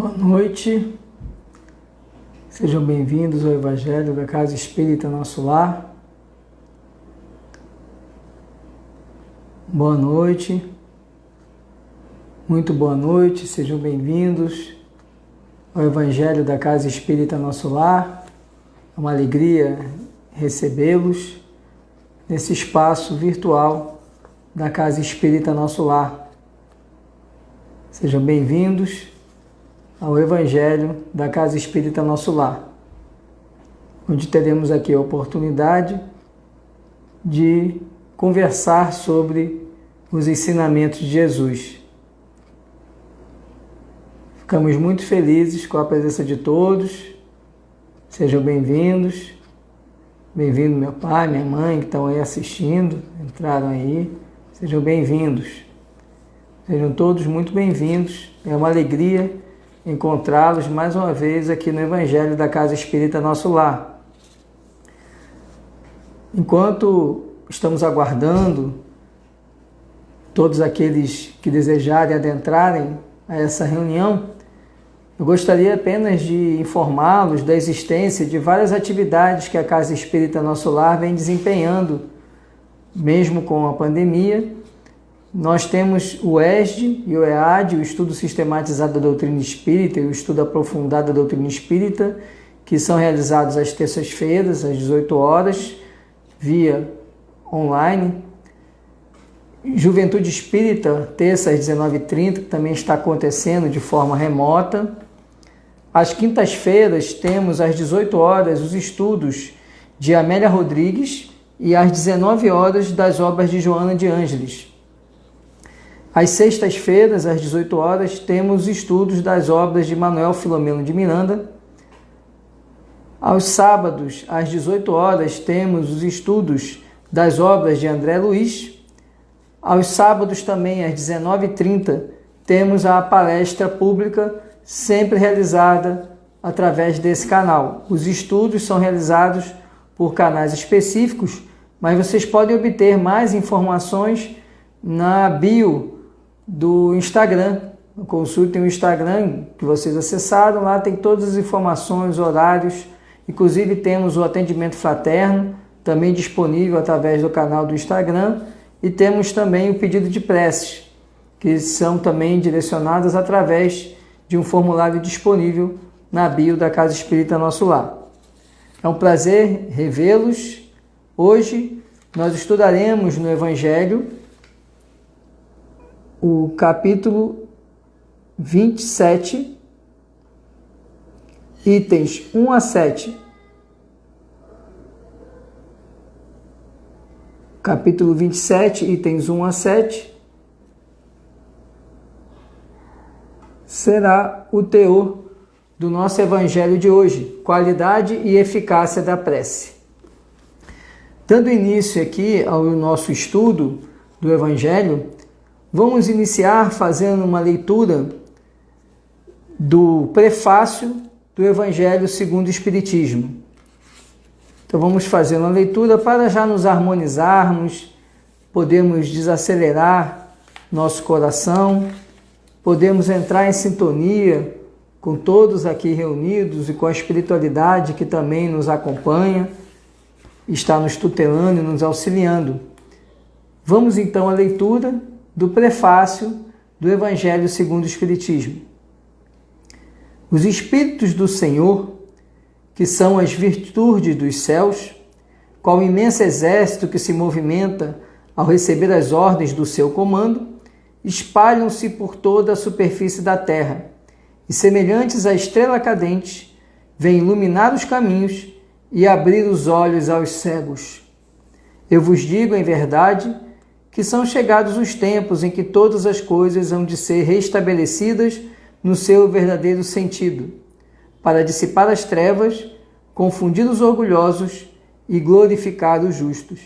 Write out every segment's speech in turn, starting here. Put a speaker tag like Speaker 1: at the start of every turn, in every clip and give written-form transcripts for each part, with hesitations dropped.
Speaker 1: Boa noite, sejam bem-vindos ao Evangelho da Casa Espírita Nosso Lar. Boa noite, muito boa noite, sejam bem-vindos ao Evangelho da Casa Espírita Nosso Lar. É uma alegria recebê-los nesse espaço virtual da Casa Espírita Nosso Lar. Sejam bem-vindos ao Evangelho da Casa Espírita Nosso Lar, onde teremos aqui a oportunidade de conversar sobre os ensinamentos de Jesus. Ficamos muito felizes com a presença de todos. Sejam bem-vindos. Bem-vindo meu pai, minha mãe, que estão aí assistindo, entraram aí. Sejam bem-vindos. Sejam todos muito bem-vindos. É uma alegria encontrá-los mais uma vez aqui no Evangelho da Casa Espírita Nosso Lar. Enquanto estamos aguardando todos aqueles que desejarem adentrarem a essa reunião, eu gostaria apenas de informá-los da existência de várias atividades que a Casa Espírita Nosso Lar vem desempenhando, mesmo com a pandemia. Nós temos o ESD e o EAD, o Estudo Sistematizado da Doutrina Espírita e o Estudo Aprofundado da Doutrina Espírita, que são realizados às terças-feiras, às 18 horas, via online. Juventude Espírita, terça às 19h30, que também está acontecendo de forma remota. Às quintas-feiras temos às 18 horas os estudos de Amélia Rodrigues e às 19 horas das obras de Joana de Ângeles. Às sextas-feiras, às 18 horas, temos estudos das obras de Manuel Filomeno de Miranda. Aos sábados, às 18 horas, temos os estudos das obras de André Luiz. Aos sábados também, às 19h30, temos a palestra pública, sempre realizada através desse canal. Os estudos são realizados por canais específicos, mas vocês podem obter mais informações na bio do Instagram. Consultem o Instagram que vocês acessaram, lá tem todas as informações, horários, inclusive temos o atendimento fraterno, também disponível através do canal do Instagram, e temos também o pedido de preces, que são também direcionadas através de um formulário disponível na bio da Casa Espírita Nosso Lar. É um prazer revê-los. Hoje nós estudaremos no Evangelho o capítulo 27, itens 1 a 7. Capítulo 27, itens 1 a 7, será o teor do nosso Evangelho de hoje, qualidade e eficácia da prece. Dando início aqui ao nosso estudo do Evangelho, vamos iniciar fazendo uma leitura do prefácio do Evangelho segundo o Espiritismo. Então vamos fazer uma leitura para já nos harmonizarmos, podemos desacelerar nosso coração, podemos entrar em sintonia com todos aqui reunidos e com a espiritualidade que também nos acompanha, está nos tutelando e nos auxiliando. Vamos então à leitura do prefácio do Evangelho segundo o Espiritismo. Os Espíritos do Senhor, que são as virtudes dos céus, qual imenso exército que se movimenta ao receber as ordens do seu comando, espalham-se por toda a superfície da terra e, semelhantes à estrela cadente, vêm iluminar os caminhos e abrir os olhos aos cegos. Eu vos digo em verdade que são chegados os tempos em que todas as coisas hão de ser restabelecidas no seu verdadeiro sentido, para dissipar as trevas, confundir os orgulhosos e glorificar os justos.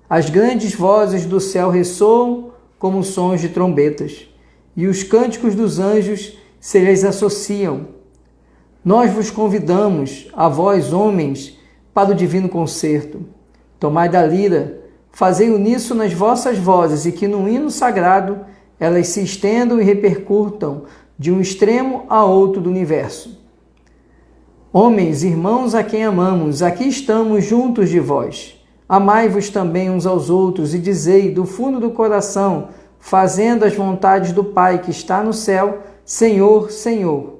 Speaker 1: As grandes vozes do céu ressoam como sons de trombetas, e os cânticos dos anjos se lhes associam. Nós vos convidamos, a vós, homens, para o divino concerto. Tomai da lira, fazei uníssono nas vossas vozes, e que no hino sagrado elas se estendam e repercutam de um extremo a outro do universo. Homens, irmãos a quem amamos, aqui estamos juntos de vós. Amai-vos também uns aos outros e dizei do fundo do coração, fazendo as vontades do Pai que está no céu, Senhor, Senhor,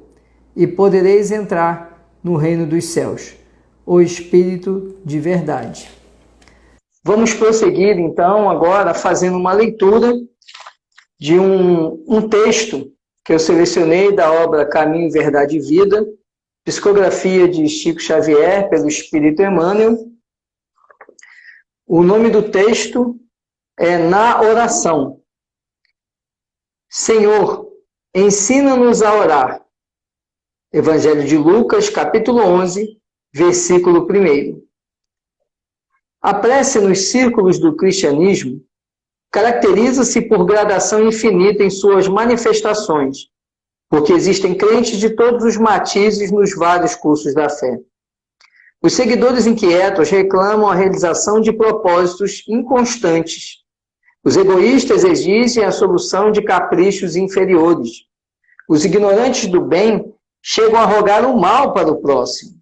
Speaker 1: e podereis entrar no reino dos céus. O Espírito de verdade. Vamos prosseguir, então, agora fazendo uma leitura de um texto que eu selecionei da obra Caminho, Verdade e Vida, psicografia de Chico Xavier, pelo Espírito Emmanuel. O nome do texto é Na Oração. Senhor, ensina-nos a orar. Evangelho de Lucas, capítulo 11, versículo 1. A prece nos círculos do cristianismo caracteriza-se por gradação infinita em suas manifestações, porque existem crentes de todos os matizes nos vários cursos da fé. Os seguidores inquietos reclamam a realização de propósitos inconstantes. Os egoístas exigem a solução de caprichos inferiores. Os ignorantes do bem chegam a rogar o mal para o próximo.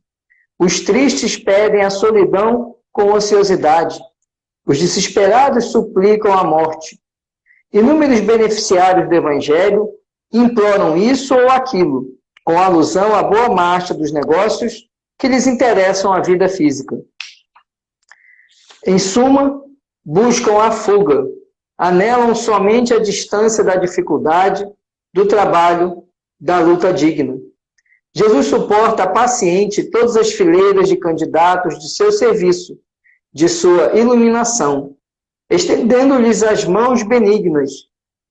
Speaker 1: Os tristes pedem a solidão com ociosidade. Os desesperados suplicam a morte. Inúmeros beneficiários do Evangelho imploram isso ou aquilo, com alusão à boa marcha dos negócios que lhes interessam a vida física. Em suma, buscam a fuga, anelam somente a distância da dificuldade, do trabalho, da luta digna. Jesus suporta paciente todas as fileiras de candidatos de seu serviço, de sua iluminação, estendendo-lhes as mãos benignas,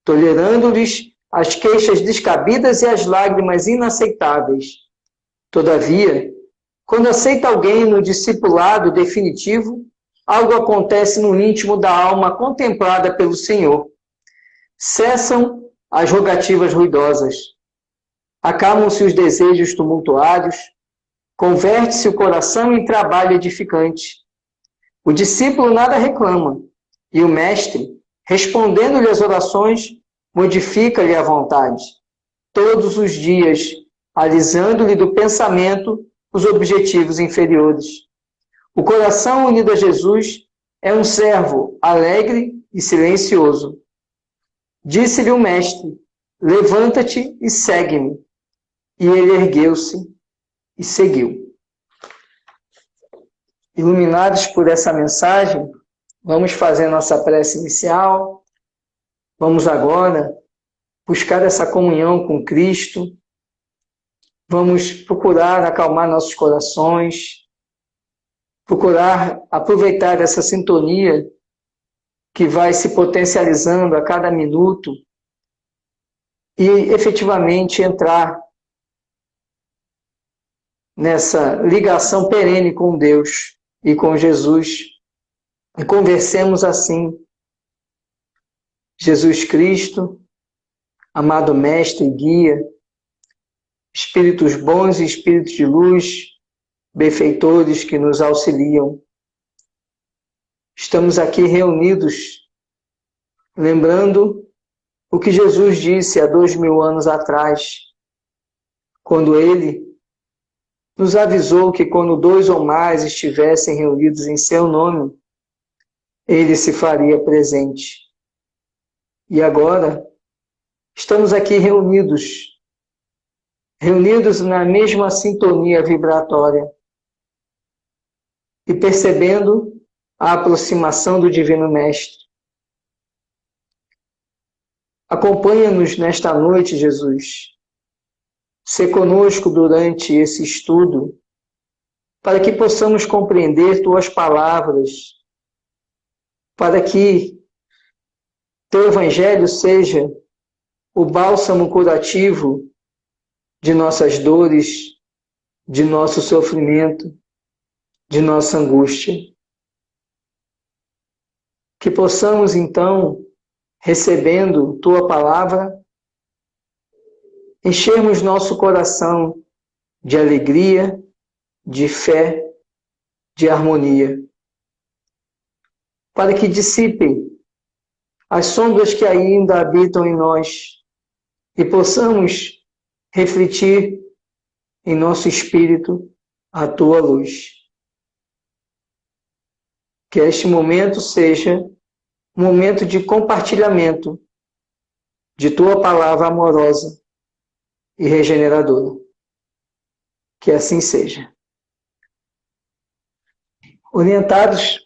Speaker 1: tolerando-lhes as queixas descabidas e as lágrimas inaceitáveis. Todavia, quando aceita alguém no discipulado definitivo, algo acontece no íntimo da alma contemplada pelo Senhor. Cessam as rogativas ruidosas, acalmam-se os desejos tumultuários, converte-se o coração em trabalho edificante. O discípulo nada reclama, e o mestre, respondendo-lhe às orações, modifica-lhe a vontade, todos os dias, alisando-lhe do pensamento os objetivos inferiores. O coração unido a Jesus é um servo alegre e silencioso. Disse-lhe o mestre, levanta-te e segue-me. E ele ergueu-se e seguiu. Iluminados por essa mensagem, vamos fazer nossa prece inicial. Vamos agora buscar essa comunhão com Cristo. Vamos procurar acalmar nossos corações, procurar aproveitar essa sintonia que vai se potencializando a cada minuto e efetivamente entrar nessa ligação perene com Deus e com Jesus. E conversemos assim. Jesus Cristo, amado Mestre e Guia, Espíritos bons e Espíritos de luz, benfeitores que nos auxiliam. Estamos aqui reunidos, lembrando o que Jesus disse há 2000 anos atrás, quando Ele nos avisou que quando 2 ou mais estivessem reunidos em seu nome, Ele se faria presente. E agora, estamos aqui reunidos na mesma sintonia vibratória e percebendo a aproximação do Divino Mestre. Acompanha-nos nesta noite, Jesus. Sê conosco durante esse estudo, para que possamos compreender Tuas palavras, para que Teu Evangelho seja o bálsamo curativo de nossas dores, de nosso sofrimento, de nossa angústia. Que possamos, então, recebendo Tua palavra, enchermos nosso coração de alegria, de fé, de harmonia, para que dissipem as sombras que ainda habitam em nós e possamos refletir em nosso espírito a tua luz. Que este momento seja um momento de compartilhamento de tua palavra amorosa e regeneradora. Que assim seja. Orientados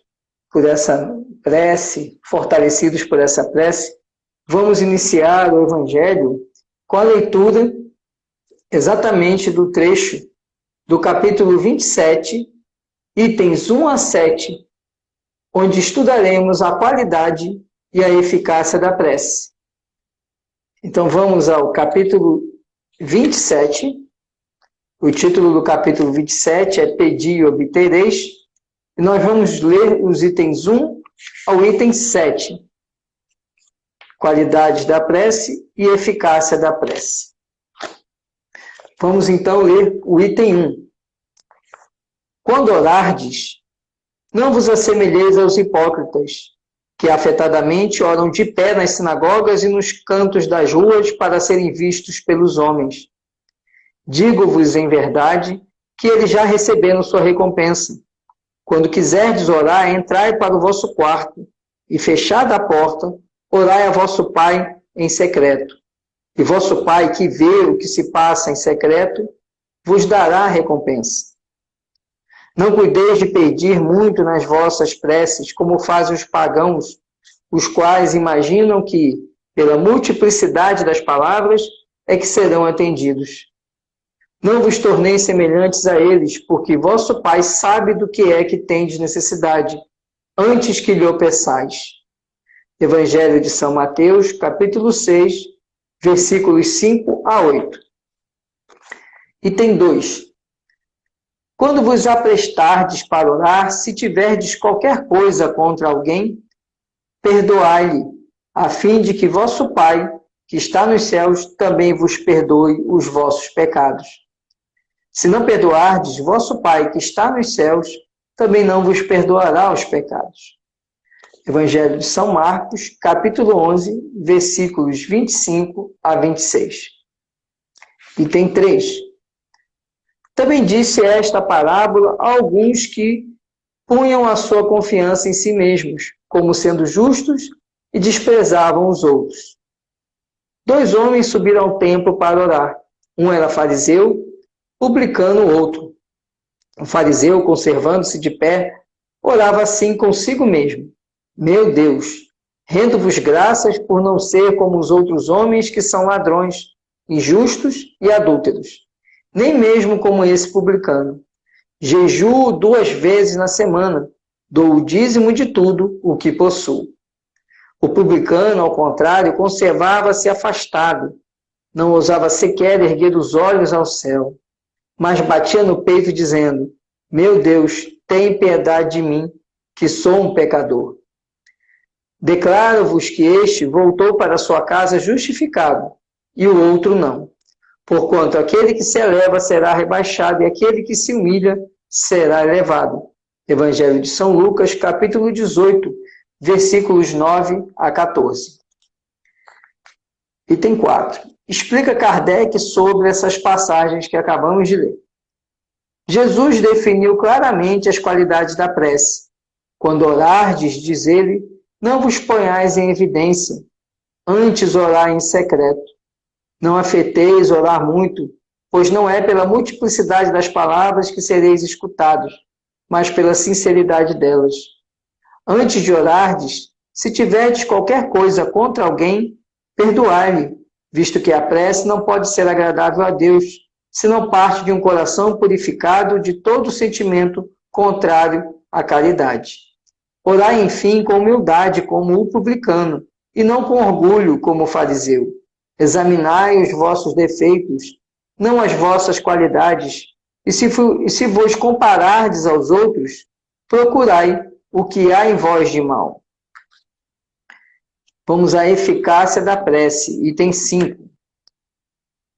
Speaker 1: por essa prece, fortalecidos por essa prece, vamos iniciar o Evangelho com a leitura exatamente do trecho do capítulo 27, itens 1 a 7, onde estudaremos a qualidade e a eficácia da prece. Então vamos ao capítulo 27. O título do capítulo 27 é Pedi e obtereis, e nós vamos ler os itens 1 ao item 7. Qualidade da prece e eficácia da prece. Vamos então ler o item 1. Quando orardes, não vos assemelheis aos hipócritas, que afetadamente oram de pé nas sinagogas e nos cantos das ruas para serem vistos pelos homens. Digo-vos em verdade que eles já receberam sua recompensa. Quando quiserdes orar, entrai para o vosso quarto, e fechada a porta, orai a vosso Pai em secreto. E vosso Pai, que vê o que se passa em secreto, vos dará a recompensa. Não cuideis de pedir muito nas vossas preces, como fazem os pagãos, os quais imaginam que, pela multiplicidade das palavras, é que serão atendidos. Não vos torneis semelhantes a eles, porque vosso Pai sabe do que é que tendes necessidade, antes que lhe o peçais. Evangelho de São Mateus, capítulo 6, versículos 5 a 8. Item 2. Quando vos aprestardes para orar, se tiverdes qualquer coisa contra alguém, perdoai-lhe, a fim de que vosso Pai, que está nos céus, também vos perdoe os vossos pecados. Se não perdoardes, vosso Pai, que está nos céus, também não vos perdoará os pecados. Evangelho de São Marcos, capítulo 11, versículos 25 a 26. Item 3. Também disse esta parábola a alguns que punham a sua confiança em si mesmos, como sendo justos, e desprezavam os outros. 2 homens subiram ao templo para orar. Um era fariseu, publicano o outro. O fariseu, conservando-se de pé, orava assim consigo mesmo: Meu Deus, rendo-vos graças por não ser como os outros homens que são ladrões, injustos e adúlteros, nem mesmo como esse publicano. Jejuo 2 vezes na semana, dou o dízimo de tudo o que possuo. O publicano, ao contrário, conservava-se afastado, não ousava sequer erguer os olhos ao céu, mas batia no peito dizendo: Meu Deus, tem piedade de mim, que sou um pecador. Declaro-vos que este voltou para sua casa justificado, e o outro não. Porquanto aquele que se eleva será rebaixado, e aquele que se humilha será elevado. Evangelho de São Lucas, capítulo 18, versículos 9 a 14. Item 4. Explica Kardec sobre essas passagens que acabamos de ler. Jesus definiu claramente as qualidades da prece. Quando orardes, diz ele, não vos ponhais em evidência, antes orai em secreto. Não afeteis orar muito, pois não é pela multiplicidade das palavras que sereis escutados, mas pela sinceridade delas. Antes de orardes, se tiverdes qualquer coisa contra alguém, perdoai-lhe, visto que a prece não pode ser agradável a Deus, se não parte de um coração purificado de todo sentimento contrário à caridade. Orai, enfim, com humildade, como o publicano, e não com orgulho, como o fariseu. Examinai os vossos defeitos, não as vossas qualidades, e se vos comparardes aos outros, procurai o que há em vós de mal. Vamos à eficácia da prece, item 5.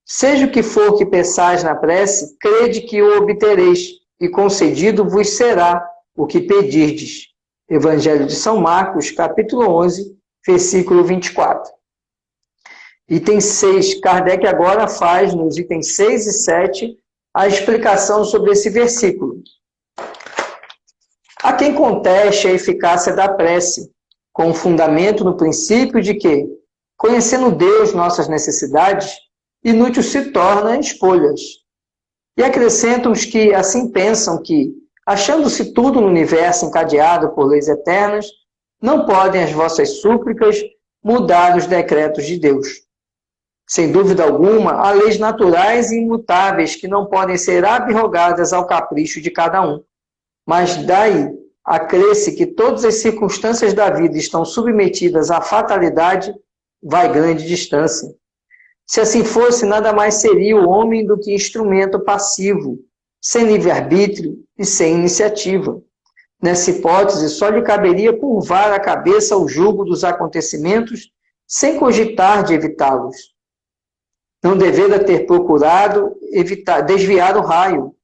Speaker 1: Seja o que for que peçais na prece, crede que o obtereis, e concedido vos será o que pedirdes. Evangelho de São Marcos, capítulo 11, versículo 24. Item 6, Kardec agora faz, nos itens 6 e 7, a explicação sobre esse versículo. Há quem conteste a eficácia da prece, com fundamento no princípio de que, conhecendo Deus nossas necessidades, inútil se torna expô-las. E acrescentam os que assim pensam que, achando-se tudo no universo encadeado por leis eternas, não podem as vossas súplicas mudar os decretos de Deus. Sem dúvida alguma, há leis naturais e imutáveis que não podem ser abrogadas ao capricho de cada um. Mas daí a crer-se que todas as circunstâncias da vida estão submetidas à fatalidade, vai grande distância. Se assim fosse, nada mais seria o homem do que instrumento passivo, sem livre-arbítrio e sem iniciativa. Nessa hipótese, só lhe caberia curvar a cabeça ao jugo dos acontecimentos, sem cogitar de evitá-los. Não devera ter procurado desviar o raio.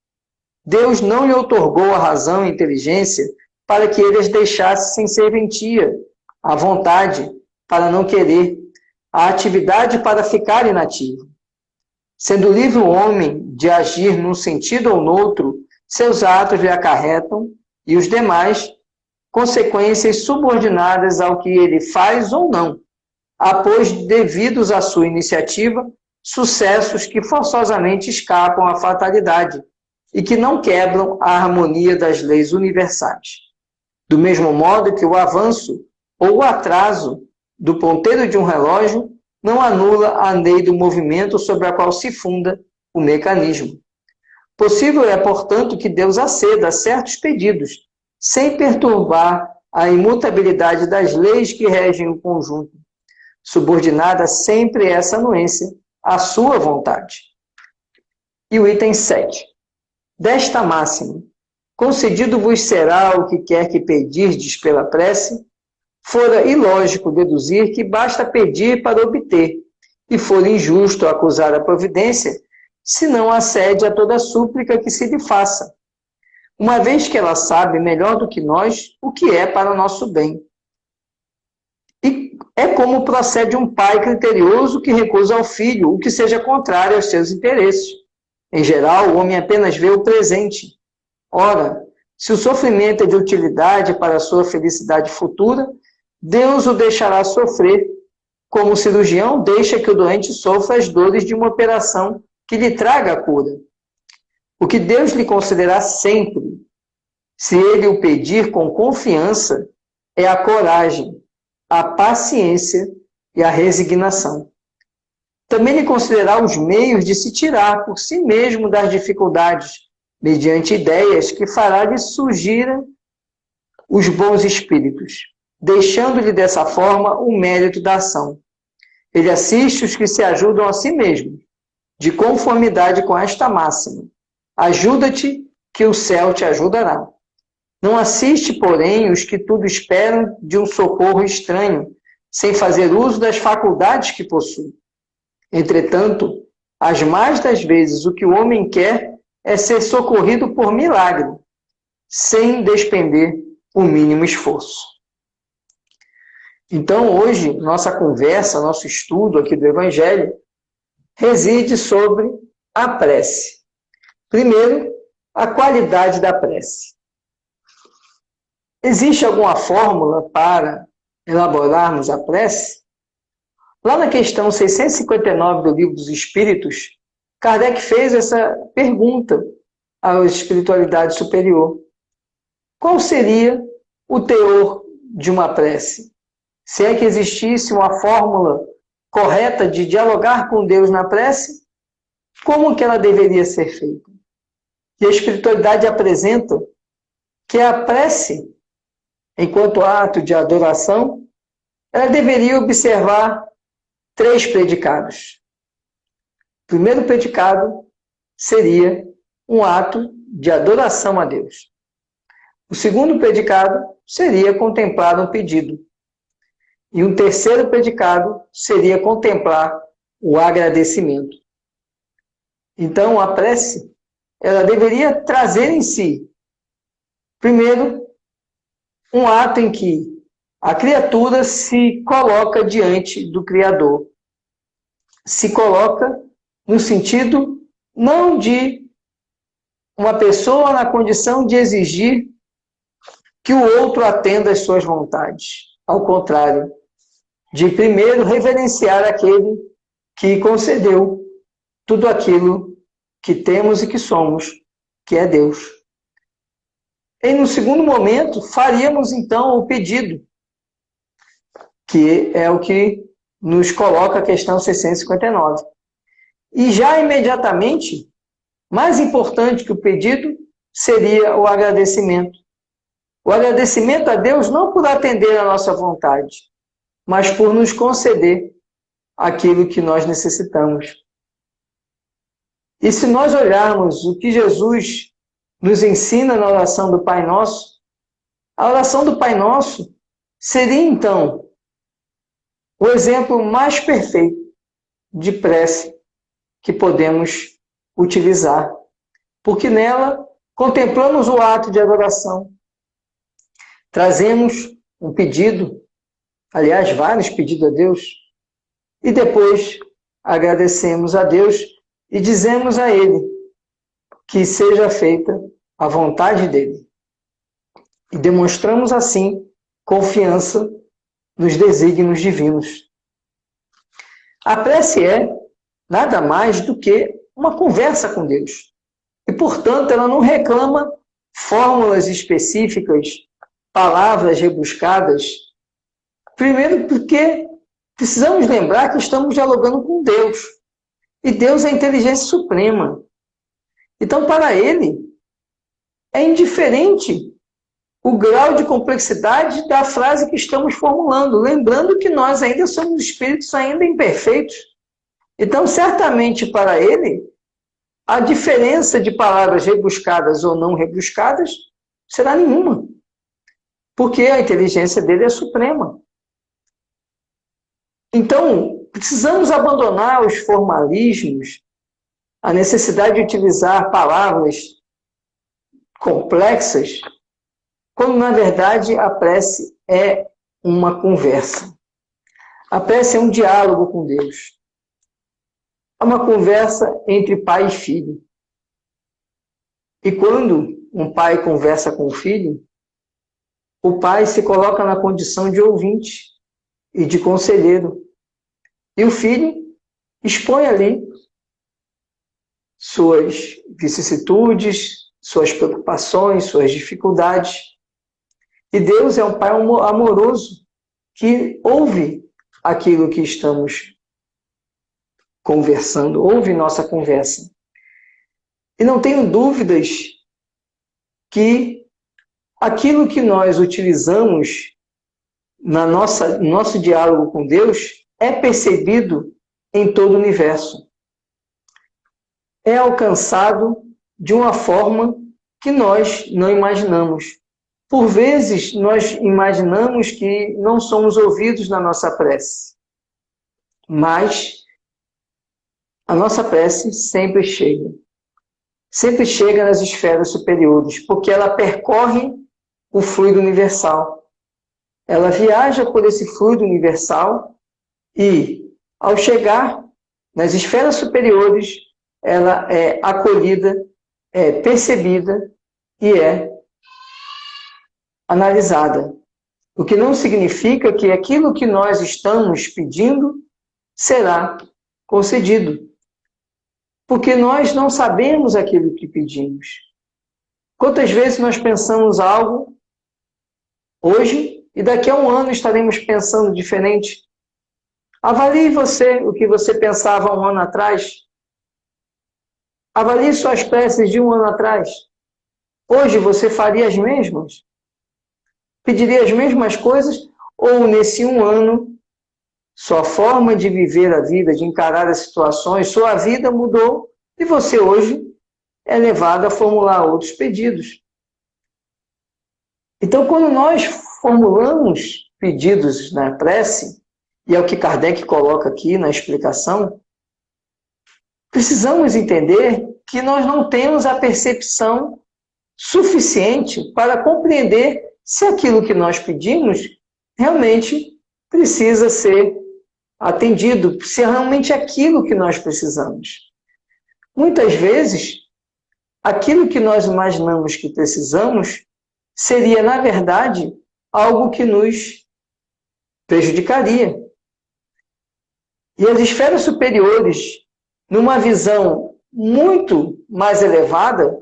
Speaker 1: Deus não lhe outorgou a razão e a inteligência para que ele as deixasse sem serventia, a vontade para não querer, a atividade para ficar inativo. Sendo livre o homem de agir num sentido ou noutro, seus atos lhe acarretam, e os demais, consequências subordinadas ao que ele faz ou não, após devidos à sua iniciativa, sucessos que forçosamente escapam à fatalidade e que não quebram a harmonia das leis universais. Do mesmo modo que o avanço ou o atraso do ponteiro de um relógio não anula a lei do movimento sobre a qual se funda o mecanismo. Possível é, portanto, que Deus aceda a certos pedidos, sem perturbar a imutabilidade das leis que regem o conjunto, subordinada sempre essa anuência à sua vontade. E o item 7. Desta máxima, concedido vos será o que quer que pedirdes pela prece, fora ilógico deduzir que basta pedir para obter, e for injusto acusar a providência, se não acede a toda súplica que se lhe faça, uma vez que ela sabe melhor do que nós o que é para o nosso bem. E é como procede um pai criterioso que recusa ao filho o que seja contrário aos seus interesses. Em geral, o homem apenas vê o presente. Ora, se o sofrimento é de utilidade para a sua felicidade futura, Deus o deixará sofrer, como o cirurgião deixa que o doente sofra as dores de uma operação que lhe traga a cura. O que Deus lhe concederá sempre, se ele o pedir com confiança, é a coragem, a paciência e a resignação. Também lhe concederá os meios de se tirar por si mesmo das dificuldades, mediante ideias que fará lhe surgirem os bons espíritos, deixando-lhe dessa forma o mérito da ação. Ele assiste os que se ajudam a si mesmos, de conformidade com esta máxima: ajuda-te, que o céu te ajudará. Não assiste, porém, os que tudo esperam de um socorro estranho, sem fazer uso das faculdades que possui. Entretanto, as mais das vezes o que o homem quer é ser socorrido por milagre, sem despender o mínimo esforço. Então, hoje, nossa conversa, nosso estudo aqui do Evangelho, reside sobre a prece. Primeiro, a qualidade da prece. Existe alguma fórmula para elaborarmos a prece? Lá na questão 659 do Livro dos Espíritos, Kardec fez essa pergunta à espiritualidade superior. Qual seria o teor de uma prece? Se é que existisse uma fórmula correta de dialogar com Deus na prece, como que ela deveria ser feita? E a espiritualidade apresenta que a prece, enquanto ato de adoração, ela deveria observar 3 predicados. O primeiro predicado seria um ato de adoração a Deus. O segundo predicado seria contemplar um pedido. E um terceiro predicado seria contemplar o agradecimento. Então, a prece, ela deveria trazer em si, primeiro, um ato em que a criatura se coloca diante do Criador. se coloca no sentido não de uma pessoa na condição de exigir que o outro atenda às suas vontades. Ao contrário, de primeiro reverenciar aquele que concedeu tudo aquilo que temos e que somos, que é Deus. E no segundo momento, faríamos então o pedido, que é o que nos coloca a questão 659. E já imediatamente, mais importante que o pedido, seria o agradecimento. O agradecimento a Deus não por atender a nossa vontade, mas por nos conceder aquilo que nós necessitamos. E se nós olharmos o que Jesus nos ensina na oração do Pai Nosso, a oração do Pai Nosso seria, então, o exemplo mais perfeito de prece que podemos utilizar, porque nela contemplamos o ato de adoração, trazemos um pedido, aliás, vários pedidos a Deus, e depois agradecemos a Deus e dizemos a Ele que seja feita a vontade dEle. E demonstramos assim confiança nos desígnios divinos. A prece é nada mais do que uma conversa com Deus. E, portanto, ela não reclama fórmulas específicas, palavras rebuscadas. Primeiro porque precisamos lembrar que estamos dialogando com Deus. E Deus é a inteligência suprema. Então, para Ele, é indiferente o grau de complexidade da frase que estamos formulando, lembrando que nós ainda somos espíritos ainda imperfeitos. Então, certamente para Ele, a diferença de palavras rebuscadas ou não rebuscadas será nenhuma, porque a inteligência dele é suprema. Então, precisamos abandonar os formalismos, a necessidade de utilizar palavras complexas, quando, na verdade, a prece é uma conversa. A prece é um diálogo com Deus. É uma conversa entre pai e filho. E quando um pai conversa com o filho, o pai se coloca na condição de ouvinte e de conselheiro. E o filho expõe ali suas vicissitudes, suas preocupações, suas dificuldades. E Deus é um pai amoroso que ouve aquilo que estamos conversando, ouve nossa conversa. E não tenho dúvidas que aquilo que nós utilizamos no nosso diálogo com Deus é percebido em todo o universo. É alcançado de uma forma que nós não imaginamos. Por vezes, nós imaginamos que não somos ouvidos na nossa prece. Mas a nossa prece sempre chega. Sempre chega nas esferas superiores, porque ela percorre o fluido universal. Ela viaja por esse fluido universal e, ao chegar nas esferas superiores, ela é acolhida, é percebida e é analisada. O que não significa que aquilo que nós estamos pedindo será concedido. Porque nós não sabemos aquilo que pedimos. Quantas vezes nós pensamos algo hoje e daqui a um ano estaremos pensando diferente? Avalie você o que você pensava um ano atrás. Avalie suas preces de um ano atrás. Hoje você faria as mesmas? Pediria as mesmas coisas? Ou nesse um ano, sua forma de viver a vida, de encarar as situações, sua vida mudou e você hoje é levado a formular outros pedidos. Então, quando nós formulamos pedidos na prece, e é o que Kardec coloca aqui na explicação, precisamos entender que nós não temos a percepção suficiente para compreender se aquilo que nós pedimos realmente precisa ser atendido, se é realmente aquilo que nós precisamos. Muitas vezes, aquilo que nós imaginamos que precisamos seria, na verdade, algo que nos prejudicaria. E as esferas superiores, numa visão muito mais elevada,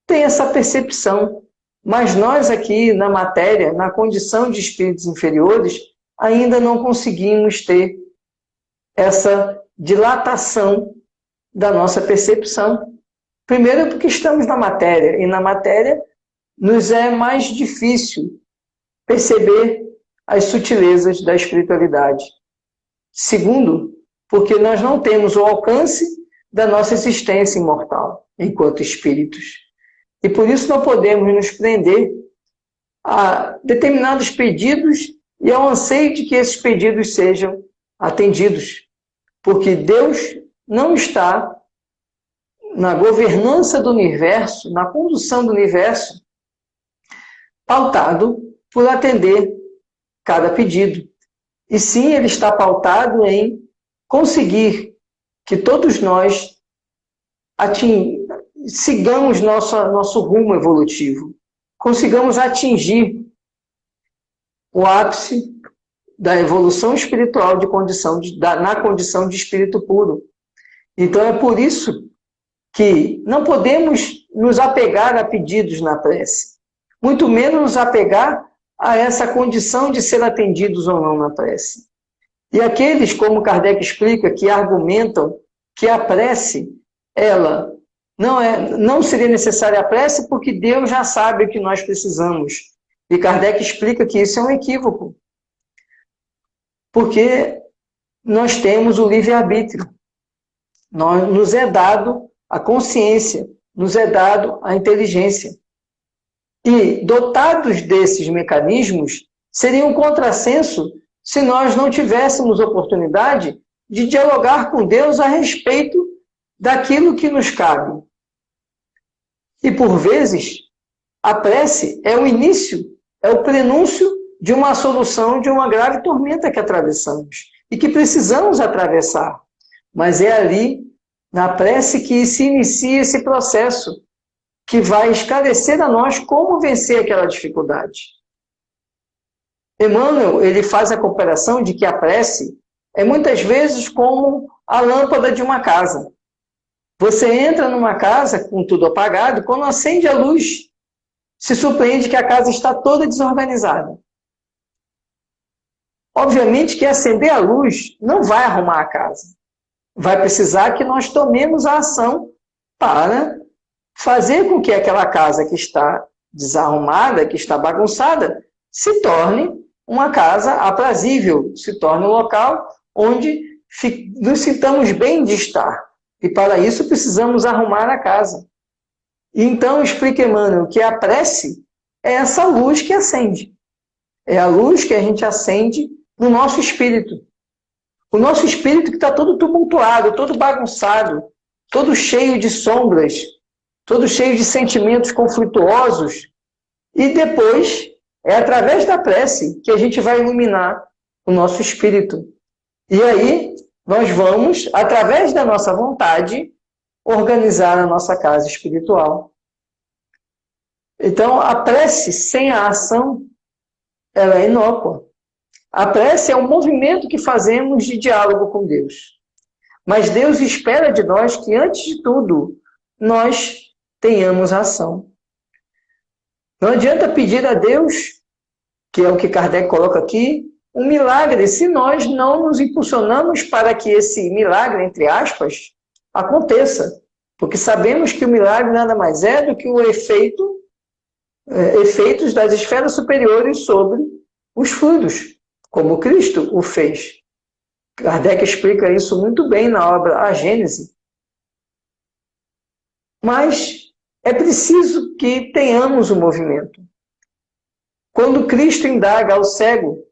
Speaker 1: têm essa percepção. Mas nós aqui, na matéria, na condição de espíritos inferiores, ainda não conseguimos ter essa dilatação da nossa percepção. Primeiro, porque estamos na matéria, e na matéria nos é mais difícil perceber as sutilezas da espiritualidade. Segundo, porque nós não temos o alcance da nossa existência imortal enquanto espíritos. E por isso não podemos nos prender a determinados pedidos e ao anseio de que esses pedidos sejam atendidos. Porque Deus não está na governança do universo, na condução do universo, pautado por atender cada pedido. E sim, ele está pautado em conseguir que todos nós sigamos nosso rumo evolutivo, consigamos atingir o ápice da evolução espiritual na condição de espírito puro. Então é por isso que não podemos nos apegar a pedidos na prece, muito menos nos apegar a essa condição de ser atendidos ou não na prece. E aqueles, como Kardec explica, que argumentam que a prece, ela não seria necessária a prece porque Deus já sabe o que nós precisamos. E Kardec explica que isso é um equívoco. Porque nós temos o livre-arbítrio. Nos é dado a consciência, nos é dado a inteligência. E, dotados desses mecanismos, seria um contrassenso se nós não tivéssemos oportunidade de dialogar com Deus a respeito daquilo que nos cabe. E, por vezes, a prece é o início, é o prenúncio de uma solução de uma grave tormenta que atravessamos e que precisamos atravessar. Mas é ali, na prece, que se inicia esse processo que vai esclarecer a nós como vencer aquela dificuldade. Emmanuel, ele faz a comparação de que a prece é muitas vezes como a lâmpada de uma casa. Você entra numa casa com tudo apagado, quando acende a luz, se surpreende que a casa está toda desorganizada. Obviamente que acender a luz não vai arrumar a casa. Vai precisar que nós tomemos a ação para fazer com que aquela casa que está desarrumada, que está bagunçada, se torne uma casa aprazível, se torne um local onde nos sintamos bem de estar. E para isso precisamos arrumar a casa. E então explica Emmanuel que a prece é essa luz que acende. É a luz que a gente acende no nosso espírito. O nosso espírito que está todo tumultuado, todo bagunçado, todo cheio de sombras, todo cheio de sentimentos conflituosos. E depois, é através da prece que a gente vai iluminar o nosso espírito. E aí, nós vamos, através da nossa vontade, organizar a nossa casa espiritual. Então, a prece sem a ação, ela é inócua. A prece é um movimento que fazemos de diálogo com Deus. Mas Deus espera de nós que, antes de tudo, nós tenhamos ação. Não adianta pedir a Deus, que é o que Kardec coloca aqui, um milagre, se nós não nos impulsionamos para que esse milagre, entre aspas, aconteça. Porque sabemos que o milagre nada mais é do que o efeitos das esferas superiores sobre os fluidos, como Cristo o fez. Kardec explica isso muito bem na obra A Gênese. Mas é preciso que tenhamos um movimento. Quando Cristo indaga ao cego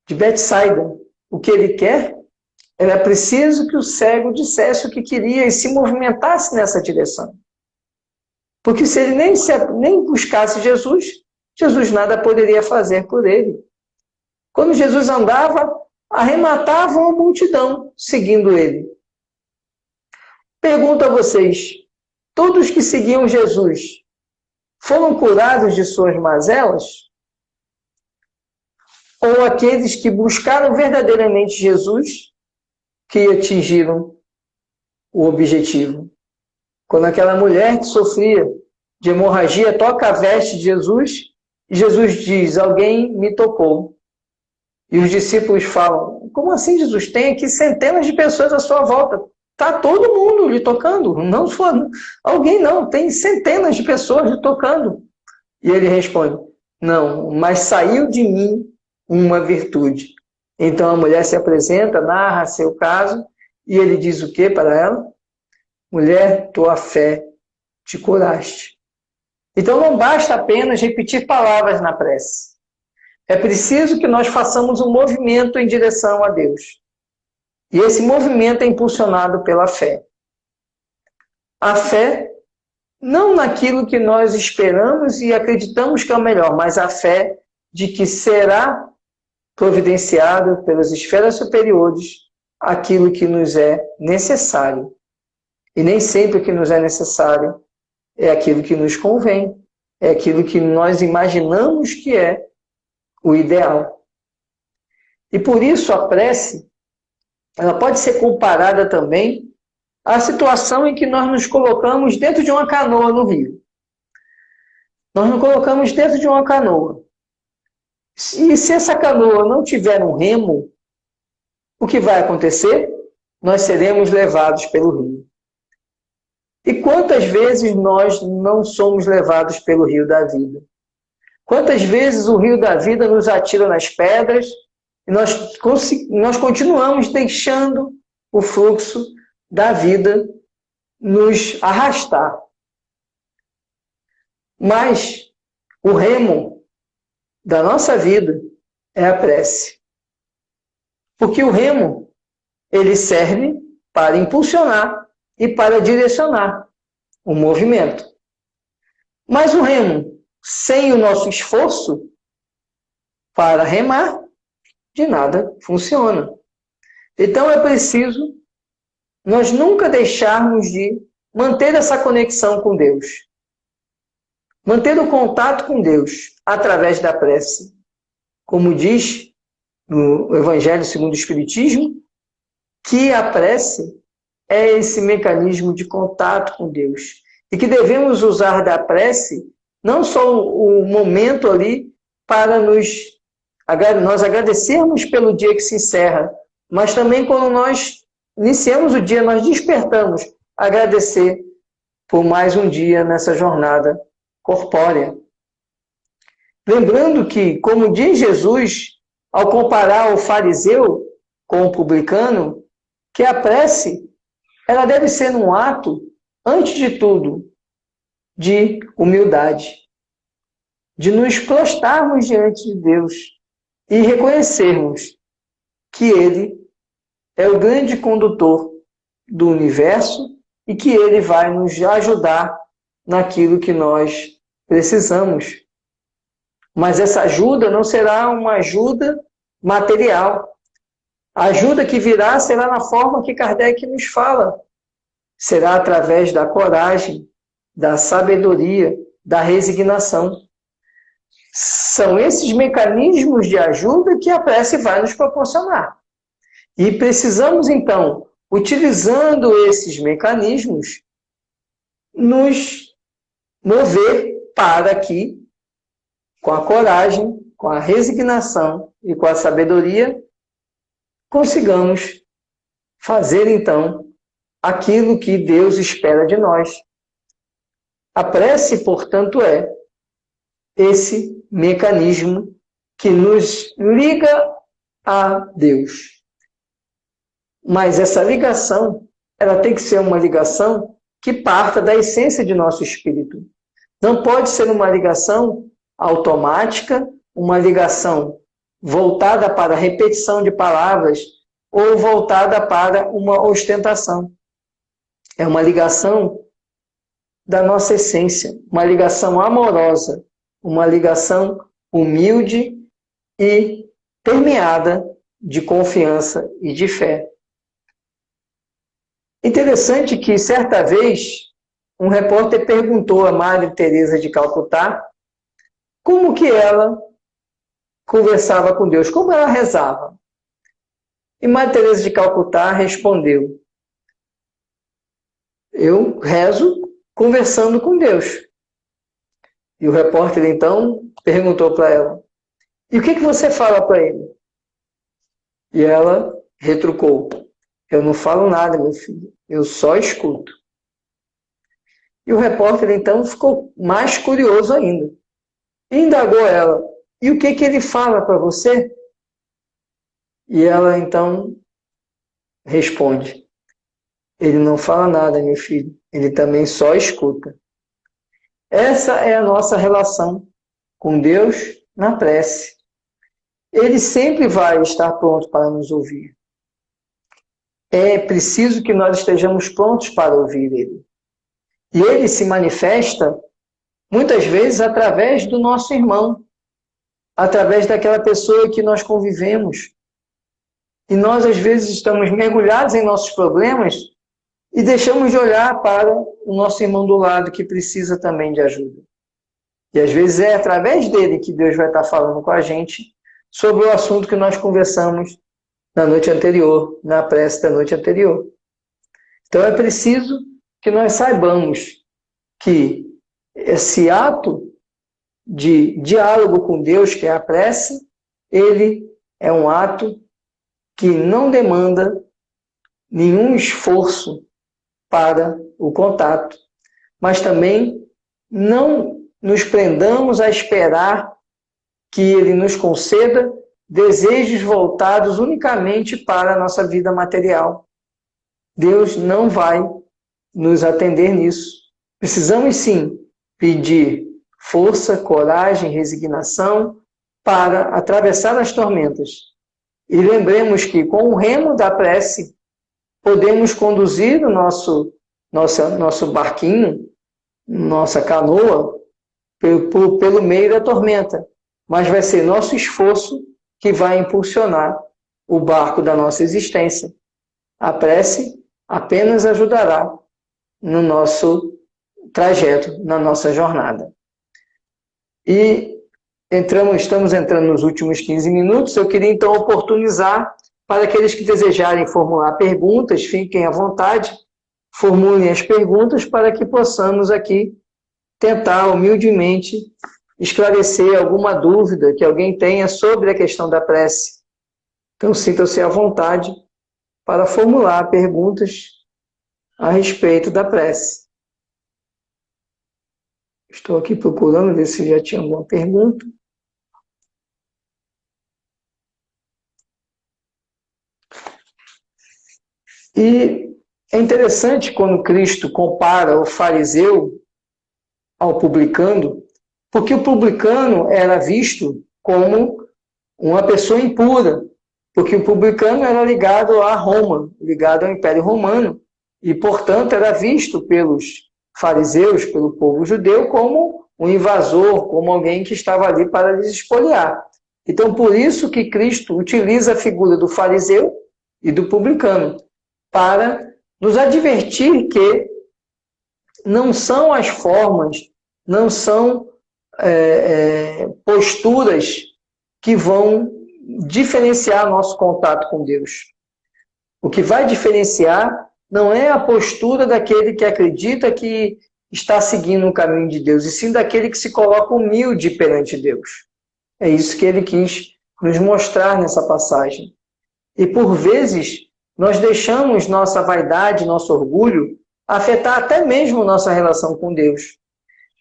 Speaker 1: de Betsaida o que ele quer, era preciso que o cego dissesse o que queria e se movimentasse nessa direção. Porque se ele nem buscasse Jesus, Jesus nada poderia fazer por ele. Quando Jesus andava, arrematavam a multidão seguindo ele. Pergunto a vocês, todos que seguiam Jesus foram curados de suas mazelas? Ou aqueles que buscaram verdadeiramente Jesus que atingiram o objetivo? Quando aquela mulher que sofria de hemorragia toca a veste de Jesus, e Jesus diz, alguém me tocou. E os discípulos falam, como assim, Jesus? Tem aqui centenas de pessoas à sua volta. Está todo mundo lhe tocando. Não só alguém não, tem centenas de pessoas lhe tocando. E ele responde, não, mas saiu de mim uma virtude. Então a mulher se apresenta, narra seu caso, e ele diz o que para ela? Mulher, tua fé te curaste. Então não basta apenas repetir palavras na prece. É preciso que nós façamos um movimento em direção a Deus. E esse movimento é impulsionado pela fé. A fé, não naquilo que nós esperamos e acreditamos que é o melhor, mas a fé de que será providenciado pelas esferas superiores aquilo que nos é necessário. E nem sempre o que nos é necessário é aquilo que nos convém, é aquilo que nós imaginamos que é o ideal. E por isso a prece, ela pode ser comparada também à situação em que nós nos colocamos dentro de uma canoa no rio. Nós nos colocamos dentro de uma canoa. E se essa canoa não tiver um remo, o que vai acontecer? Nós seremos levados pelo rio. E quantas vezes nós não somos levados pelo rio da vida? Quantas vezes o rio da vida nos atira nas pedras e nós continuamos deixando o fluxo da vida nos arrastar. Mas o remo da nossa vida é a prece. Porque o remo, ele serve para impulsionar e para direcionar o movimento. Mas o remo, sem o nosso esforço para remar, de nada funciona. Então é preciso nós nunca deixarmos de manter essa conexão com Deus. Manter o contato com Deus através da prece. Como diz no Evangelho segundo o Espiritismo, que a prece é esse mecanismo de contato com Deus. E que devemos usar da prece não só o momento ali para nós agradecermos pelo dia que se encerra, mas também quando nós iniciamos o dia, nós despertamos, agradecer por mais um dia nessa jornada corpórea. Lembrando que, como diz Jesus, ao comparar o fariseu com o publicano, que a prece ela deve ser um ato, antes de tudo, de humildade, de nos prostrarmos diante de Deus e reconhecermos que Ele é o grande condutor do universo e que Ele vai nos ajudar naquilo que nós precisamos. Mas essa ajuda não será uma ajuda material. A ajuda que virá será na forma que Kardec nos fala. Será através da coragem, da sabedoria, da resignação. São esses mecanismos de ajuda que a prece vai nos proporcionar. E precisamos, então, utilizando esses mecanismos, nos mover para que, com a coragem, com a resignação e com a sabedoria, consigamos fazer, então, aquilo que Deus espera de nós. A prece, portanto, é esse mecanismo que nos liga a Deus. Mas essa ligação, ela tem que ser uma ligação que parta da essência de nosso espírito. Não pode ser uma ligação automática, uma ligação voltada para a repetição de palavras ou voltada para uma ostentação. É uma ligação da nossa essência, uma ligação amorosa, uma ligação humilde e permeada de confiança e de fé. Interessante que, certa vez, um repórter perguntou a Madre Teresa de Calcutá como que ela conversava com Deus, como ela rezava. E Madre Teresa de Calcutá respondeu: eu rezo conversando com Deus. E o repórter, então, perguntou para ela: e o que você fala para ele? E ela retrucou: eu não falo nada, meu filho, eu só escuto. E o repórter, então, ficou mais curioso ainda. E indagou ela: e o que ele fala para você? E ela, então, responde: ele não fala nada, meu filho, ele também só escuta. Essa é a nossa relação com Deus na prece. Ele sempre vai estar pronto para nos ouvir. É preciso que nós estejamos prontos para ouvir Ele. E Ele se manifesta, muitas vezes, através do nosso irmão, através daquela pessoa que nós convivemos. E nós, às vezes, estamos mergulhados em nossos problemas e deixamos de olhar para o nosso irmão do lado, que precisa também de ajuda. E, às vezes, é através dele que Deus vai estar falando com a gente sobre o assunto que nós conversamos na noite anterior, na prece da noite anterior. Então é preciso que nós saibamos que esse ato de diálogo com Deus, que é a prece, ele é um ato que não demanda nenhum esforço para o contato, mas também não nos prendamos a esperar que ele nos conceda desejos voltados unicamente para a nossa vida material. Deus não vai nos atender nisso. Precisamos, sim, pedir força, coragem, resignação para atravessar as tormentas. E lembremos que, com o remo da prece, podemos conduzir o nosso barquinho, nossa canoa, pelo meio da tormenta. Mas vai ser nosso esforço que vai impulsionar o barco da nossa existência. A prece apenas ajudará no nosso trajeto, na nossa jornada. E estamos entrando nos últimos 15 minutos. Eu queria então oportunizar para aqueles que desejarem formular perguntas, fiquem à vontade, formulem as perguntas para que possamos aqui tentar humildemente esclarecer alguma dúvida que alguém tenha sobre a questão da prece. Então, sintam-se à vontade para formular perguntas a respeito da prece. Estou aqui procurando ver se já tinha alguma pergunta. E é interessante quando Cristo compara o fariseu ao publicano, porque o publicano era visto como uma pessoa impura, porque o publicano era ligado a Roma, ligado ao Império Romano, e, portanto, era visto pelos fariseus, pelo povo judeu, como um invasor, como alguém que estava ali para lhes espoliar. Então, por isso que Cristo utiliza a figura do fariseu e do publicano, para nos advertir que não são as formas, não são posturas que vão diferenciar nosso contato com Deus. O que vai diferenciar não é a postura daquele que acredita que está seguindo o caminho de Deus, e sim daquele que se coloca humilde perante Deus. É isso que ele quis nos mostrar nessa passagem. E por vezes nós deixamos nossa vaidade, nosso orgulho, afetar até mesmo nossa relação com Deus.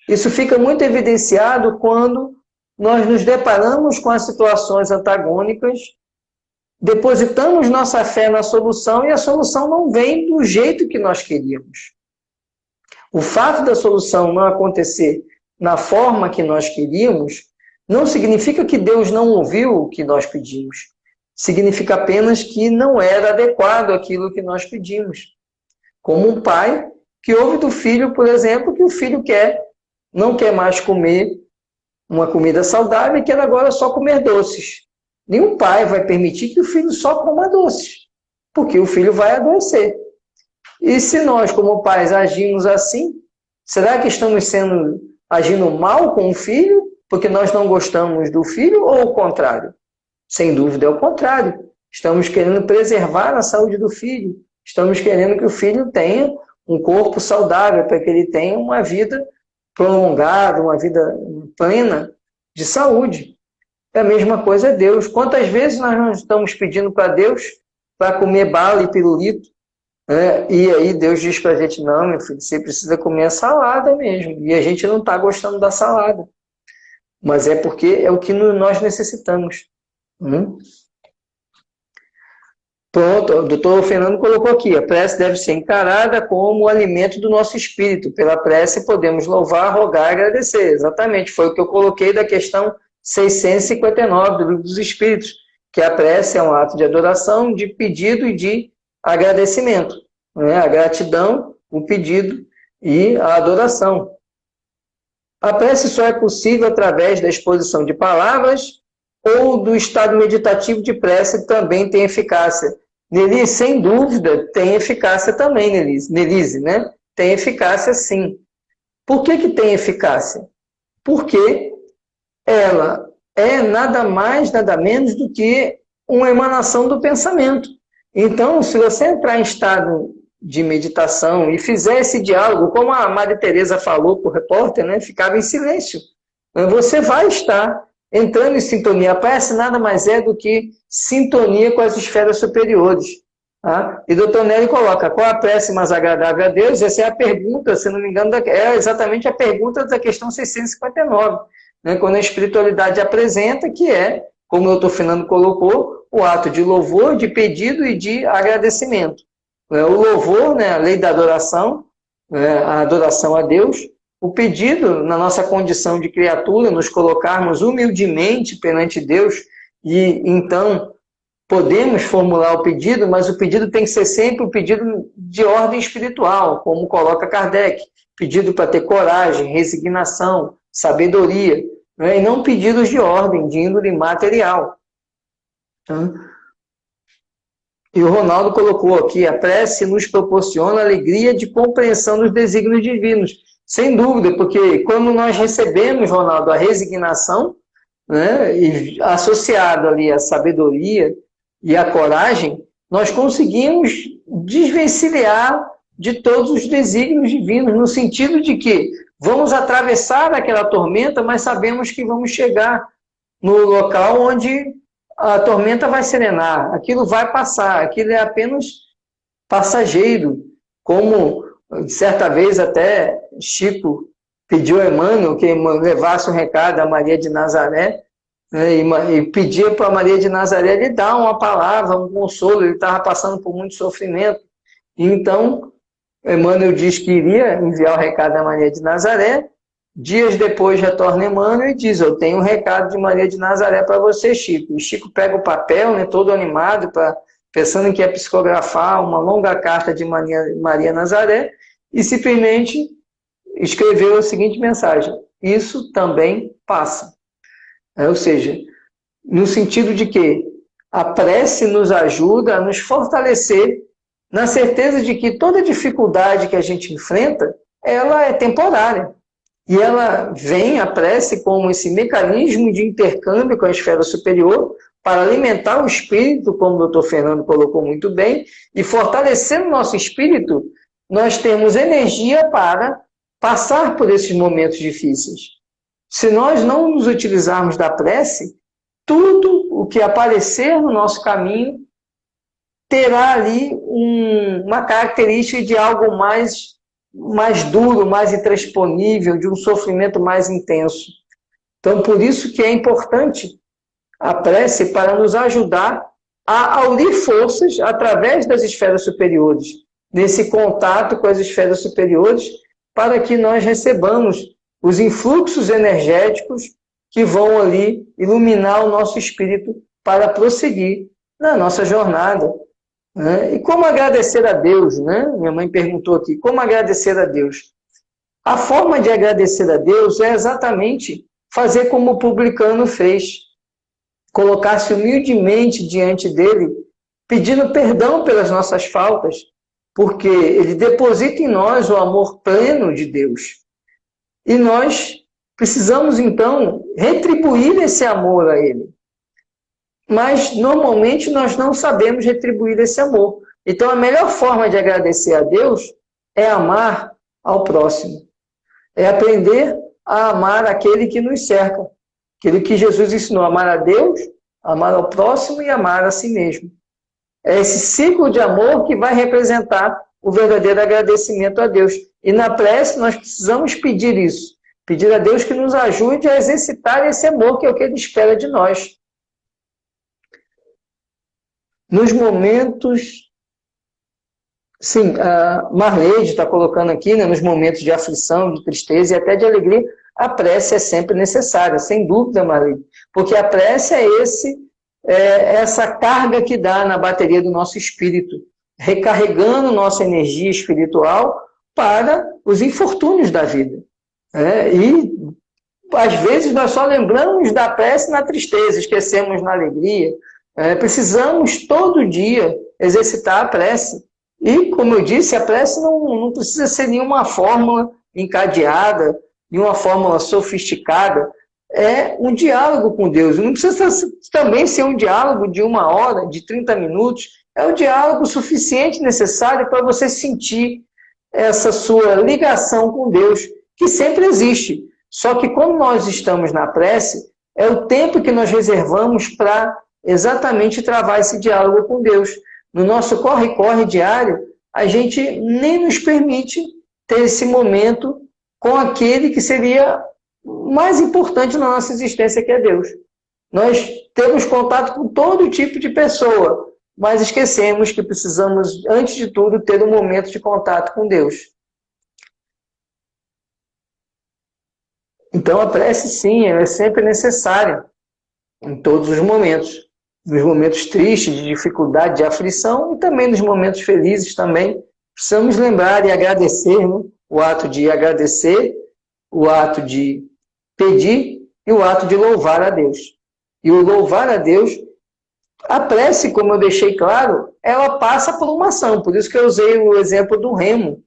Speaker 1: Isso fica muito evidenciado quando nós nos deparamos com as situações antagônicas, depositamos nossa fé na solução e a solução não vem do jeito que nós queríamos. O fato da solução não acontecer na forma que nós queríamos não significa que Deus não ouviu o que nós pedimos. Significa apenas que não era adequado aquilo que nós pedimos. Como um pai que ouve do filho, por exemplo, que o filho não quer mais comer uma comida saudável e quer agora só comer doces. Nenhum pai vai permitir que o filho só coma doces, porque o filho vai adoecer. E se nós, como pais, agimos assim, será que estamos agindo mal com o filho, porque nós não gostamos do filho, ou o contrário? Sem dúvida é o contrário. Estamos querendo preservar a saúde do filho. Estamos querendo que o filho tenha um corpo saudável, para que ele tenha uma vida prolongada, uma vida plena de saúde. É a mesma coisa é Deus. Quantas vezes nós não estamos pedindo para Deus para comer bala e pirulito, né? E aí Deus diz para a gente, não, meu filho, você precisa comer a salada mesmo. E a gente não está gostando da salada. Mas é porque é o que nós necessitamos. Pronto, o doutor Fernando colocou aqui, a prece deve ser encarada como o alimento do nosso espírito. Pela prece podemos louvar, rogar e agradecer. Exatamente, foi o que eu coloquei da questão 659 do Livro dos Espíritos, que a prece é um ato de adoração, de pedido e de agradecimento. Né? A gratidão, o pedido e a adoração. A prece só é possível através da exposição de palavras ou do estado meditativo de prece também tem eficácia. Nelise, sem dúvida, tem eficácia também, Nelise, né? Tem eficácia sim. Por que tem eficácia? Porque ela é nada mais, nada menos do que uma emanação do pensamento. Então, se você entrar em estado de meditação e fizer esse diálogo, como a Maria Teresa falou para o repórter, né? Ficava em silêncio. Você vai estar entrando em sintonia. A prece nada mais é do que sintonia com as esferas superiores. Tá? E doutor Nery coloca, qual a prece mais agradável a Deus? Essa é a pergunta, se não me engano, é exatamente a pergunta da questão 659, né? Quando a espiritualidade apresenta, que é, como o doutor Fernando colocou, o ato de louvor, de pedido e de agradecimento. O louvor, né, a lei da adoração, né, a adoração a Deus, o pedido, na nossa condição de criatura, nos colocarmos humildemente perante Deus e, então, podemos formular o pedido, mas o pedido tem que ser sempre um pedido de ordem espiritual, como coloca Kardec. Pedido para ter coragem, resignação, sabedoria, né? E não pedidos de ordem, de índole material. E o Ronaldo colocou aqui, a prece nos proporciona alegria de compreensão dos desígnios divinos. Sem dúvida, porque quando nós recebemos, Ronaldo, a resignação, né, e associado ali a sabedoria e a coragem, nós conseguimos desvencilhar de todos os desígnios divinos, no sentido de que vamos atravessar aquela tormenta, mas sabemos que vamos chegar no local onde a tormenta vai serenar, aquilo vai passar, aquilo é apenas passageiro, como certa vez até Chico pediu a Emmanuel que levasse um recado a Maria de Nazaré, né, e pedia para Maria de Nazaré lhe dar uma palavra, um consolo, ele estava passando por muito sofrimento. E então, Emmanuel diz que iria enviar o recado a Maria de Nazaré, dias depois retorna Emmanuel e diz, eu tenho um recado de Maria de Nazaré para você, Chico. E Chico pega o papel, né, todo animado, pensando que ia psicografar uma longa carta de Maria Nazaré, e simplesmente escreveu a seguinte mensagem, isso também passa. Ou seja, no sentido de que a prece nos ajuda a nos fortalecer na certeza de que toda dificuldade que a gente enfrenta, ela é temporária. E ela vem, a prece, como esse mecanismo de intercâmbio com a esfera superior para alimentar o espírito, como o doutor Fernando colocou muito bem, e fortalecendo o nosso espírito, nós temos energia para passar por esses momentos difíceis. Se nós não nos utilizarmos da prece, tudo o que aparecer no nosso caminho terá ali uma característica de algo mais duro, mais intransponível, de um sofrimento mais intenso. Então, por isso que é importante a prece para nos ajudar a aurir forças através das esferas superiores, nesse contato com as esferas superiores, para que nós recebamos os influxos energéticos que vão ali iluminar o nosso espírito para prosseguir na nossa jornada. Né? E como agradecer a Deus? Né? Minha mãe perguntou aqui, como agradecer a Deus? A forma de agradecer a Deus é exatamente fazer como o publicano fez. colocar-se humildemente diante dele, pedindo perdão pelas nossas faltas, porque ele deposita em nós o amor pleno de Deus. E nós precisamos, então, retribuir esse amor a ele. Mas, normalmente, nós não sabemos retribuir esse amor. Então, a melhor forma de agradecer a Deus é amar ao próximo. É aprender a amar aquele que nos cerca. Aquele que Jesus ensinou, amar a Deus, amar ao próximo e amar a si mesmo. É esse ciclo de amor que vai representar o verdadeiro agradecimento a Deus. E na prece nós precisamos pedir isso. Pedir a Deus que nos ajude a exercitar esse amor, que é o que Ele espera de nós. Nos momentos... Sim, a Marleide está colocando aqui, né, nos momentos de aflição, de tristeza e até de alegria, a prece é sempre necessária, sem dúvida, Marleide. Porque a prece é essa carga que dá na bateria do nosso espírito, recarregando nossa energia espiritual para os infortúnios da vida. E, às vezes, nós só lembramos da prece na tristeza, esquecemos na alegria. Precisamos, todo dia, exercitar a prece. E, como eu disse, a prece não precisa ser nenhuma fórmula encadeada, nenhuma fórmula sofisticada. É um diálogo com Deus. Não precisa também ser um diálogo de 1 hora, de 30 minutos. É o diálogo suficiente necessário para você sentir essa sua ligação com Deus, que sempre existe. Só que quando nós estamos na prece, é o tempo que nós reservamos para exatamente travar esse diálogo com Deus. No nosso corre-corre diário, a gente nem nos permite ter esse momento com aquele que seria mais importante na nossa existência, que é Deus. Nós temos contato com todo tipo de pessoa, mas esquecemos que precisamos, antes de tudo, ter um momento de contato com Deus. Então, a prece, sim, ela é sempre necessária, em todos os momentos. Nos momentos tristes, de dificuldade, de aflição, e também nos momentos felizes também. Precisamos lembrar e agradecer, né? O ato de agradecer, o ato de pedir e o ato de louvar a Deus. E o louvar a Deus, a prece, como eu deixei claro, ela passa por uma ação. Por isso que eu usei o exemplo do remo.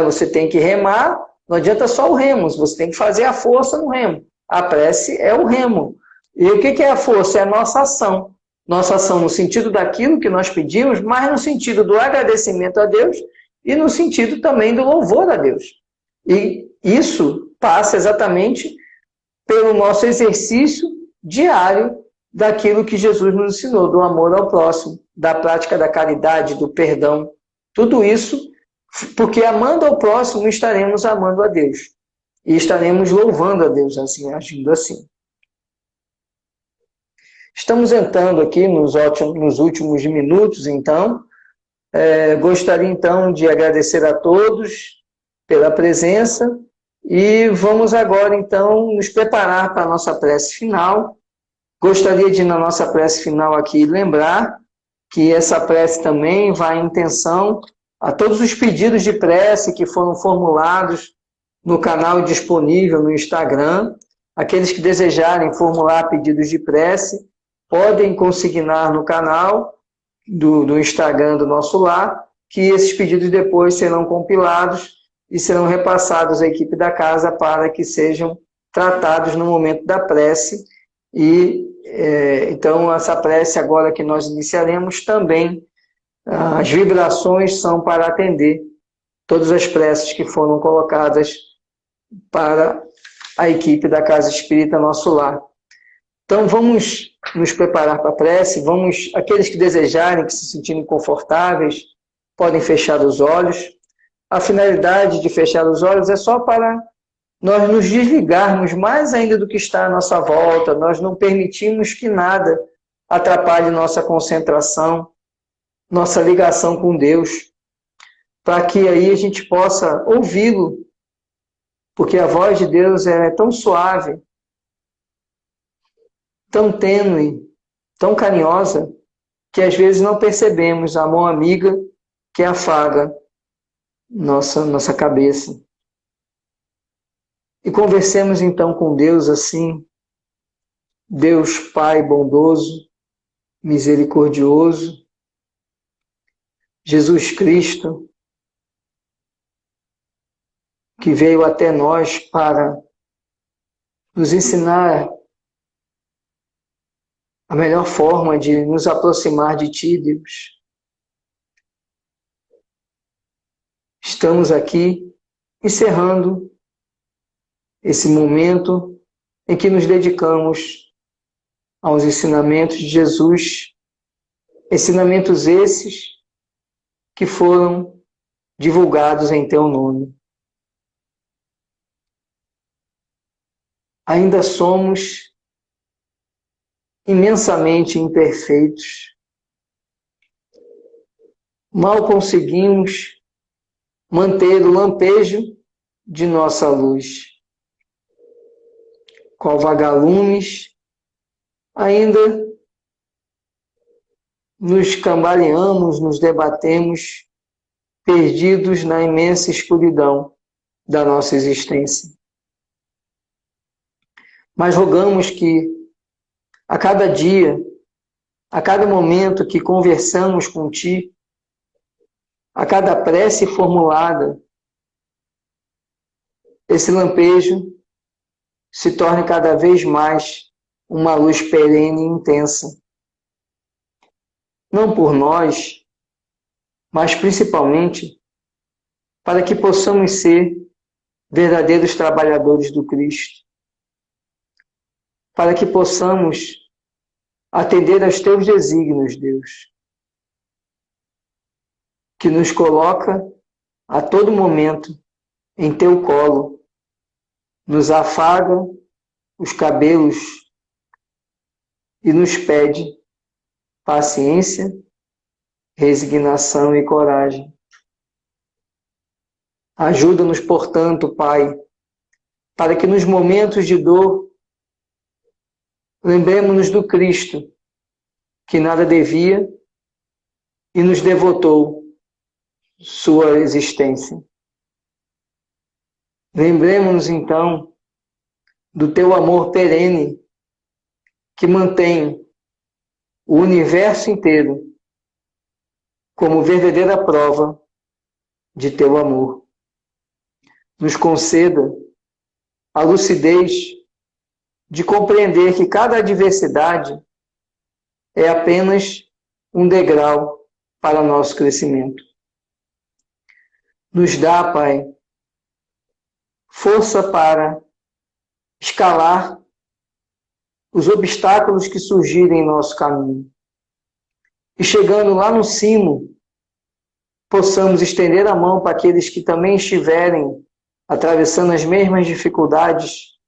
Speaker 1: Você tem que remar, não adianta só o remo, você tem que fazer a força no remo. A prece é o remo. E o que é a força? É a nossa ação. Nossa ação no sentido daquilo que nós pedimos, mas no sentido do agradecimento a Deus e no sentido também do louvor a Deus. E isso passa exatamente pelo nosso exercício diário daquilo que Jesus nos ensinou, do amor ao próximo, da prática da caridade, do perdão. Tudo isso, porque amando ao próximo, estaremos amando a Deus. E estaremos louvando a Deus, assim, agindo assim. Estamos entrando aqui nos últimos minutos, então. Gostaria, então, de agradecer a todos pela presença e vamos agora, então, nos preparar para a nossa prece final. Gostaria de, na nossa prece final aqui, lembrar que essa prece também vai em atenção a todos os pedidos de prece que foram formulados no canal disponível no Instagram. Aqueles que desejarem formular pedidos de prece, podem consignar no canal do Instagram do Nosso Lar, que esses pedidos depois serão compilados e serão repassados à equipe da casa para que sejam tratados no momento da prece. E então, essa prece agora que nós iniciaremos também, as vibrações são para atender todas as preces que foram colocadas para a equipe da Casa Espírita Nosso Lar. Então, vamos nos preparar para a prece, aqueles que desejarem, que se sentirem confortáveis, podem fechar os olhos. A finalidade de fechar os olhos é só para nós nos desligarmos mais ainda do que está à nossa volta, nós não permitimos que nada atrapalhe nossa concentração, nossa ligação com Deus, para que aí a gente possa ouvi-lo, porque a voz de Deus é tão suave, tão tênue, tão carinhosa, que às vezes não percebemos a mão amiga que afaga nossa cabeça. E conversemos então com Deus assim, Deus Pai bondoso, misericordioso, Jesus Cristo, que veio até nós para nos ensinar a melhor forma de nos aproximar de Ti, Deus. Estamos aqui encerrando esse momento em que nos dedicamos aos ensinamentos de Jesus, ensinamentos esses que foram divulgados em Teu nome. Ainda somos imensamente imperfeitos. Mal conseguimos manter o lampejo de nossa luz. Qual vagalumes, ainda nos cambaleamos, nos debatemos, perdidos na imensa escuridão da nossa existência. Mas rogamos que a cada dia, a cada momento que conversamos com Ti, a cada prece formulada, esse lampejo se torne cada vez mais uma luz perene e intensa. Não por nós, mas principalmente para que possamos ser verdadeiros trabalhadores do Cristo, para que possamos atender aos Teus desígnios, Deus, que nos coloca a todo momento em Teu colo, nos afaga os cabelos e nos pede paciência, resignação e coragem. Ajuda-nos, portanto, Pai, para que nos momentos de dor lembremos-nos do Cristo, que nada devia e nos devotou sua existência. Lembremos-nos, então, do Teu amor perene, que mantém o universo inteiro como verdadeira prova de Teu amor. Nos conceda a lucidez de compreender que cada adversidade é apenas um degrau para nosso crescimento. Nos dá, Pai, força para escalar os obstáculos que surgirem em nosso caminho. E chegando lá no cimo, possamos estender a mão para aqueles que também estiverem atravessando as mesmas dificuldades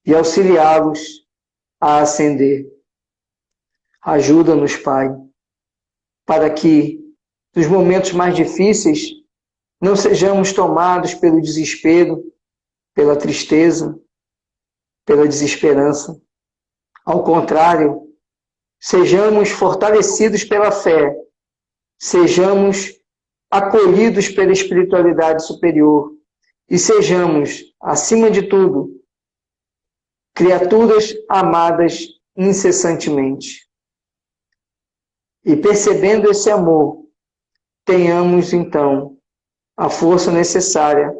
Speaker 1: e auxiliá-los a ascender. Ajuda-nos, Pai, para que nos momentos mais difíceis não sejamos tomados pelo desespero, pela tristeza, pela desesperança. Ao contrário, sejamos fortalecidos pela fé, sejamos acolhidos pela espiritualidade superior e sejamos, acima de tudo, criaturas amadas incessantemente. E percebendo esse amor, tenhamos então a força necessária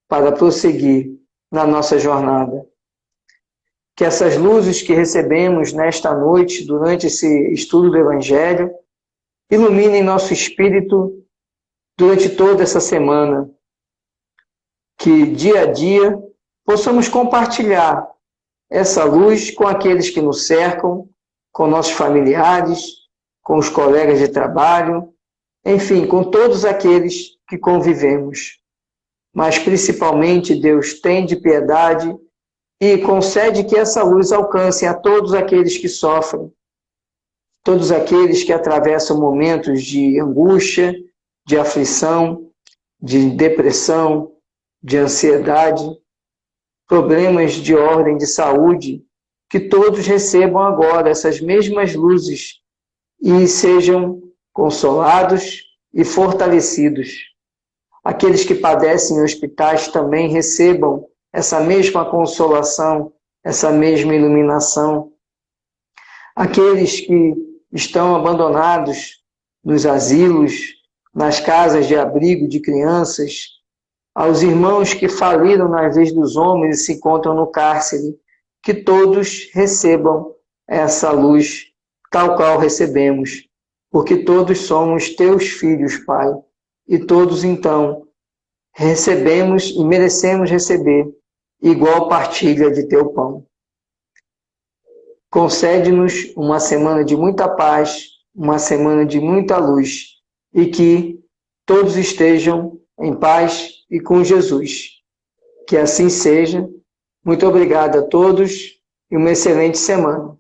Speaker 1: para prosseguir na nossa jornada. Que essas luzes que recebemos nesta noite, durante esse estudo do Evangelho, iluminem nosso espírito durante toda essa semana. Que dia a dia possamos compartilhar essa luz com aqueles que nos cercam, com nossos familiares, com os colegas de trabalho, enfim, com todos aqueles que convivemos. Mas principalmente, Deus, tende piedade e concede que essa luz alcance a todos aqueles que sofrem, todos aqueles que atravessam momentos de angústia, de aflição, de depressão, de ansiedade, problemas de ordem de saúde, que todos recebam agora essas mesmas luzes e sejam consolados e fortalecidos. Aqueles que padecem em hospitais também recebam essa mesma consolação, essa mesma iluminação, aqueles que estão abandonados nos asilos, nas casas de abrigo de crianças, aos irmãos que faliram na vez dos homens e se encontram no cárcere, que todos recebam essa luz tal qual recebemos, porque todos somos teus filhos, Pai, e todos então recebemos e merecemos receber igual partilha de teu pão. Concede-nos uma semana de muita paz, uma semana de muita luz, e que todos estejam em paz e com Jesus. Que assim seja. Muito obrigado a todos e uma excelente semana.